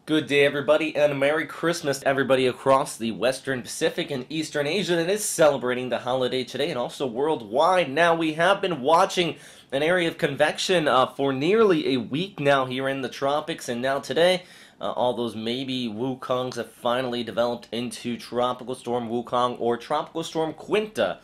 Good day, everybody, and Merry Christmas to everybody across the Western Pacific and Eastern Asia that is celebrating the holiday today, and also worldwide. Now, we have been watching an area of convection for nearly a week now here in the tropics, and now today, all those maybe Wukongs have finally developed into Tropical Storm Wukong or Tropical Storm Quinta.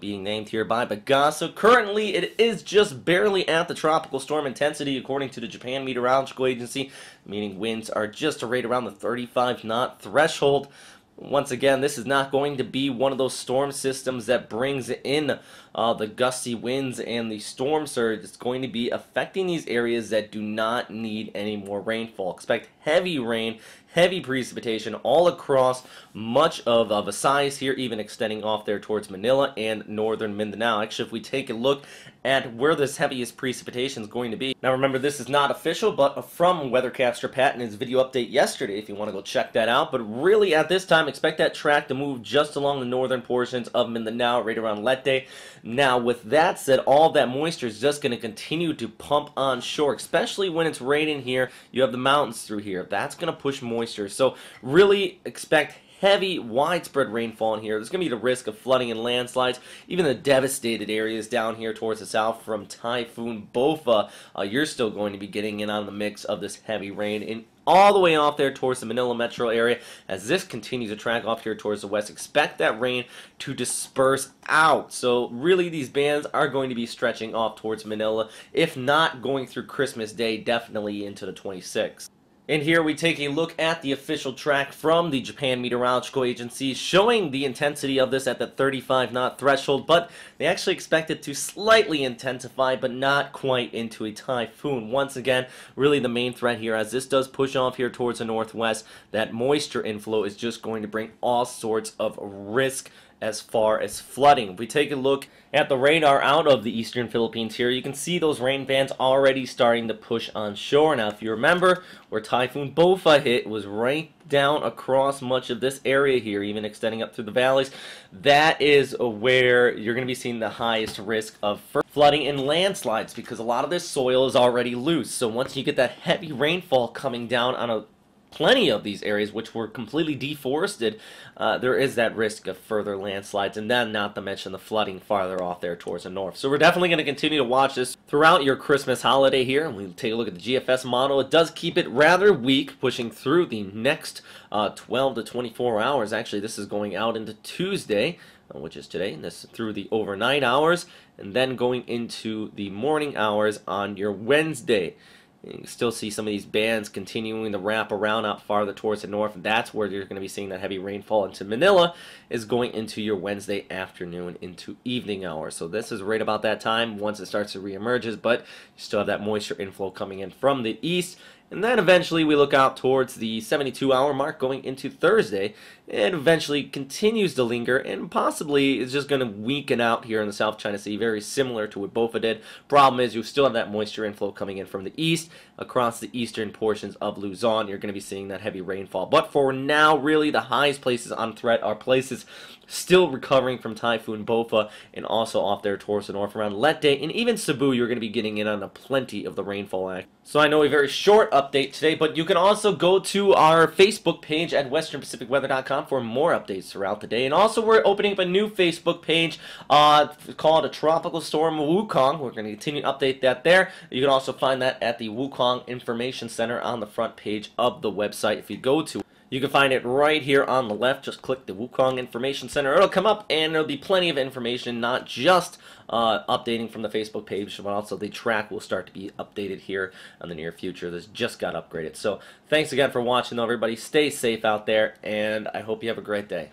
Being named here by Bopha. Currently, it is just barely at the tropical storm intensity, according to the Japan Meteorological Agency, meaning winds are just right around the 35-knot threshold. Once again, this is not going to be one of those storm systems that brings in the gusty winds and the storm surge. It's going to be affecting these areas that do not need any more rainfall. Expect heavy rain, heavy precipitation all across much of Visayas here, even extending off there towards Manila and northern Mindanao. Actually, if we take a look at where this heaviest precipitation is going to be. Now remember, this is not official, but from weathercaster Pat in his video update yesterday, if you want to go check that out. But really, at this time, expect that track to move just along the northern portions of Mindanao, right around Leyte. Now, with that said, all of that moisture is just going to continue to pump on shore, especially when it's raining here. You have the mountains through here. That's going to push moisture. So really expect heavy, widespread rainfall in here. There's going to be the risk of flooding and landslides. Even the devastated areas down here towards the south from Typhoon Bopha, you're still going to be getting in on the mix of this heavy rain. And all the way off there towards the Manila metro area. As this continues to track off here towards the west, expect that rain to disperse out. So really, these bands are going to be stretching off towards Manila, if not going through Christmas Day, definitely into the 26th. And here we take a look at the official track from the Japan Meteorological Agency, showing the intensity of this at the 35-knot threshold, but they actually expect it to slightly intensify, but not quite into a typhoon. Once again, really the main threat here, as this does push off here towards the northwest, that moisture inflow is just going to bring all sorts of risk as far as flooding. If we take a look at the radar out of the eastern Philippines here, you can see those rain bands already starting to push on shore. Now, if you remember, where Typhoon Bopha hit was right down across much of this area here, even extending up through the valleys. That is where you're going to be seeing the highest risk of flooding and landslides, because a lot of this soil is already loose. So once you get that heavy rainfall coming down on plenty of these areas which were completely deforested, there is that risk of further landslides, and then not to mention the flooding farther off there towards the north. So we're definitely going to continue to watch this throughout your Christmas holiday here, and we'll take a look at the GFS model. It does keep it rather weak, pushing through the next 12 to 24 hours. Actually, this is going out into Tuesday, which is today, and this through the overnight hours, and then going into the morning hours on your Wednesday. You can still see some of these bands continuing to wrap around out farther towards the north. That's where you're going to be seeing that heavy rainfall into Manila, is going into your Wednesday afternoon into evening hours. So this is right about that time once it starts to reemerge, but you still have that moisture inflow coming in from the east. And then eventually we look out towards the 72-hour mark going into Thursday, and eventually continues to linger and possibly is just going to weaken out here in the South China Sea, very similar to what Bopha did. Problem is, you still have that moisture inflow coming in from the east across the eastern portions of Luzon. You're going to be seeing that heavy rainfall. But for now, really the highest places on threat are places still recovering from Typhoon Bopha, and also off there towards the north around Leyte, and even Cebu. You're going to be getting in on plenty of the rainfall act. So I know a very short update today, but you can also go to our Facebook page at westernpacificweather.com for more updates throughout the day. And also, we're opening up a new Facebook page called a Tropical Storm Wukong. We're going to continue to update that there. You can also find that at the Wukong Information Center on the front page of the website. If you go to, you can find it right here on the left. Just click the Wukong Information Center. It'll come up, and there'll be plenty of information, not just updating from the Facebook page, but also the track will start to be updated here in the near future. This just got upgraded. So thanks again for watching, everybody. Stay safe out there, and I hope you have a great day.